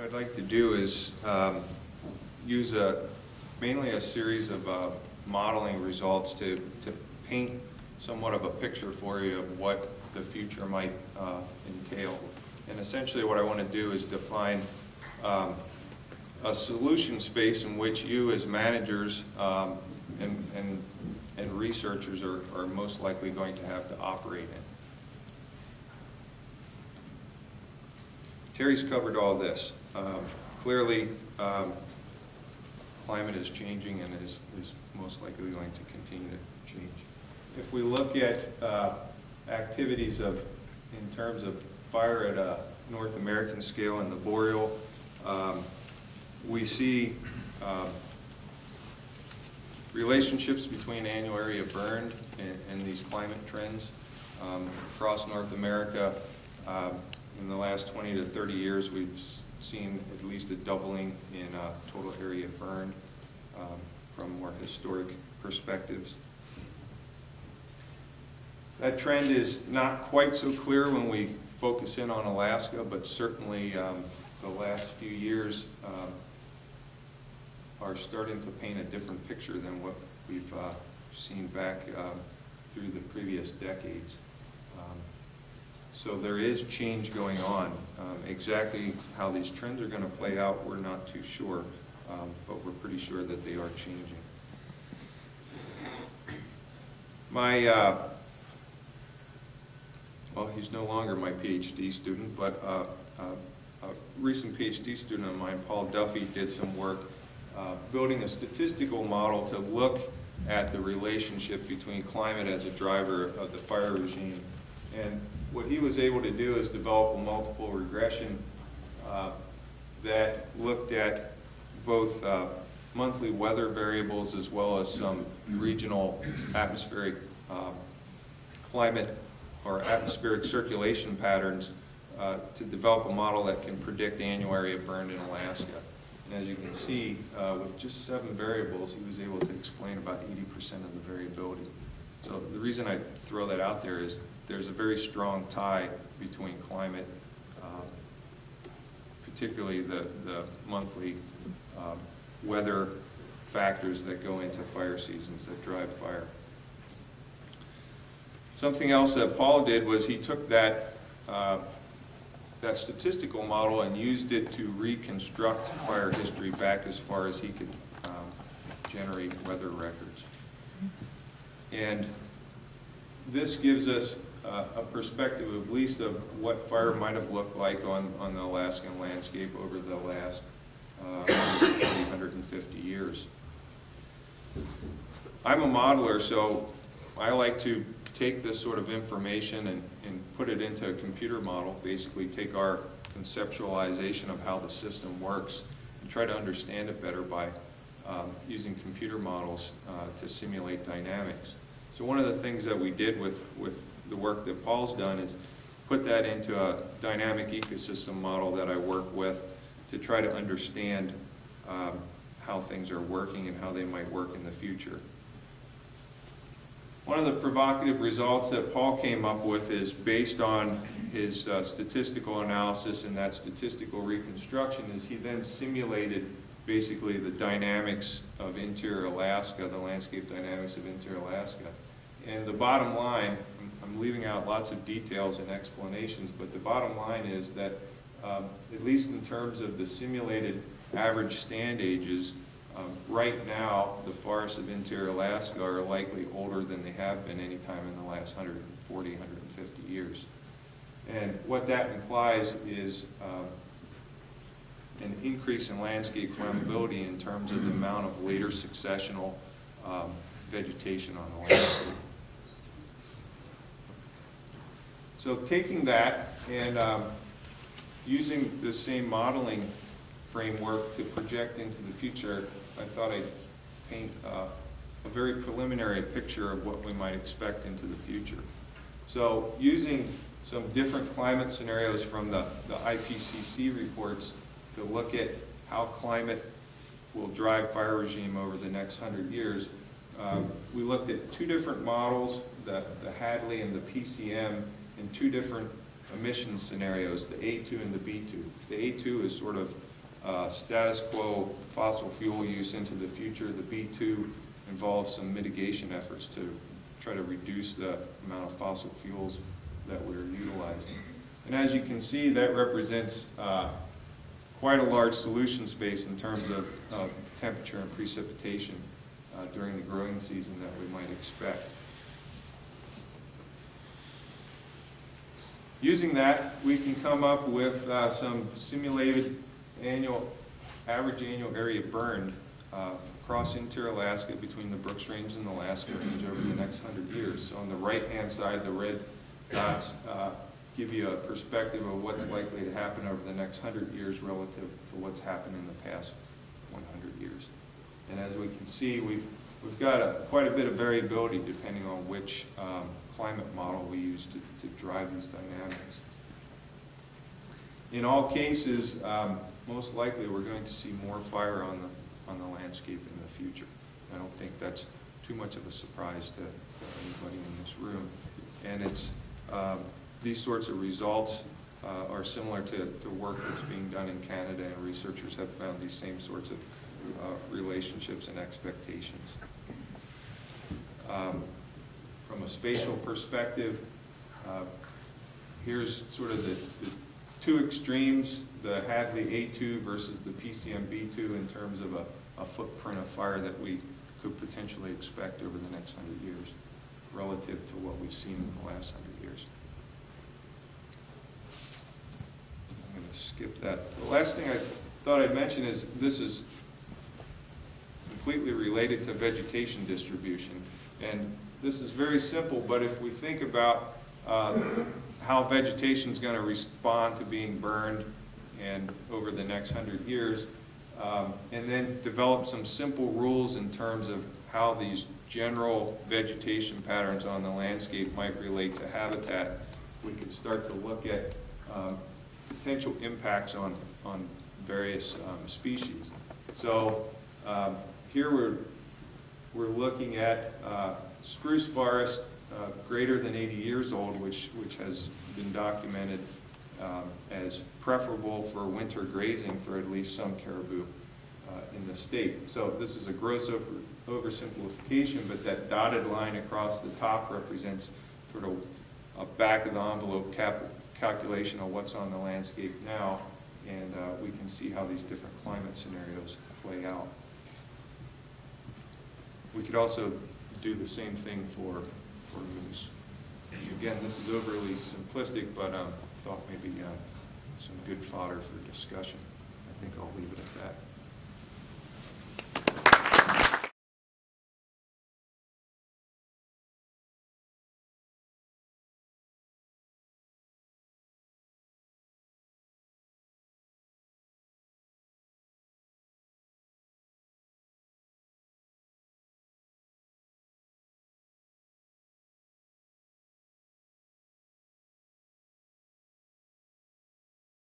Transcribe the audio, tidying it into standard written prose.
I'd like to do is use mainly a series of modeling results to paint somewhat of a picture for you of what the future might entail. And essentially what I want to do is define a solution space in which you as managers and researchers are most likely going to have to operate in. Terry's covered all this. Clearly, climate is changing and is most likely going to continue to change. If we look at activities in terms of fire at a North American scale in the boreal, we see relationships between annual area burned and these climate trends across North America. In the last 20 to 30 years, we've seen at least a doubling in total area burned from more historic perspectives. That trend is not quite so clear when we focus in on Alaska, but certainly the last few years are starting to paint a different picture than what we've seen back through the previous decades. So there is change going on. Exactly how these trends are going to play out, we're not too sure, but we're pretty sure that they are changing. Well, he's no longer my PhD student, but a recent PhD student of mine, Paul Duffy, did some work building a statistical model to look at the relationship between climate as a driver of the fire regime. And what he was able to do is develop a multiple regression that looked at both monthly weather variables as well as some regional atmospheric climate or atmospheric circulation patterns to develop a model that can predict annual area burned in Alaska. And as you can see, with just 7 variables, he was able to explain about 80% of the variability. So the reason I throw that out there is there's a very strong tie between climate, particularly the monthly weather factors that go into fire seasons that drive fire. Something else that Paul did was he took that statistical model and used it to reconstruct fire history back as far as he could generate weather records. And this gives us a perspective at least of what fire might have looked like on the Alaskan landscape over the last 150 years. I'm a modeler, so I like to take this sort of information and put it into a computer model, basically take our conceptualization of how the system works and try to understand it better by using computer models to simulate dynamics. So one of the things that we did with the work that Paul's done is put that into a dynamic ecosystem model that I work with to try to understand how things are working and how they might work in the future. One of the provocative results that Paul came up with is based on his statistical analysis and that statistical reconstruction is he then simulated basically the dynamics of interior Alaska, the landscape dynamics of interior Alaska. And the bottom line, I'm leaving out lots of details and explanations, but the bottom line is that at least in terms of the simulated average stand ages, right now the forests of interior Alaska are likely older than they have been any time in the last 140, 150 years. And what that implies is an increase in landscape flammability in terms of the amount of later successional vegetation on the landscape. So taking that and using the same modeling framework to project into the future, I thought I'd paint a very preliminary picture of what we might expect into the future. So using some different climate scenarios from the IPCC reports to look at how climate will drive fire regime over the next 100 years, we looked at 2 different models, the Hadley and the PCM, in 2 different emission scenarios, the A2 and the B2. The A2 is sort of status quo fossil fuel use into the future. The B2 involves some mitigation efforts to try to reduce the amount of fossil fuels that we're utilizing. And as you can see, that represents quite a large solution space in terms of temperature and precipitation during the growing season that we might expect. Using that, we can come up with some simulated average annual area burned across interior Alaska between the Brooks Range and the Alaska Range over the next 100 years. So on the right-hand side, the red dots give you a perspective of what's likely to happen over the next 100 years relative to what's happened in the past 100 years. And as we can see, we've got quite a bit of variability depending on which climate model we use to drive these dynamics. In all cases, most likely we're going to see more fire on the landscape in the future. I don't think that's too much of a surprise to anybody in this room. And it's these sorts of results are similar to work that's being done in Canada, and researchers have found these same sorts of relationships and expectations. From a spatial perspective, here's sort of the two extremes, the Hadley A2 versus the PCM B2 in terms of a footprint of fire that we could potentially expect over the next 100 years relative to what we've seen in the last 100 years. I'm going to skip that. The last thing I thought I'd mention is this is completely related to vegetation distribution. And this is very simple, but if we think about how vegetation is going to respond to being burned and over the next 100 years, and then develop some simple rules in terms of how these general vegetation patterns on the landscape might relate to habitat, we could start to look at potential impacts on various species. So here we're looking at spruce forest greater than 80 years old, which has been documented as preferable for winter grazing for at least some caribou in the state. So this is a gross oversimplification, but that dotted line across the top represents sort of a back-of-the-envelope calculation of what's on the landscape now, and we can see how these different climate scenarios play out. We could also do the same thing for moose. Again, this is overly simplistic, but thought maybe some good fodder for discussion. I think I'll leave it at that.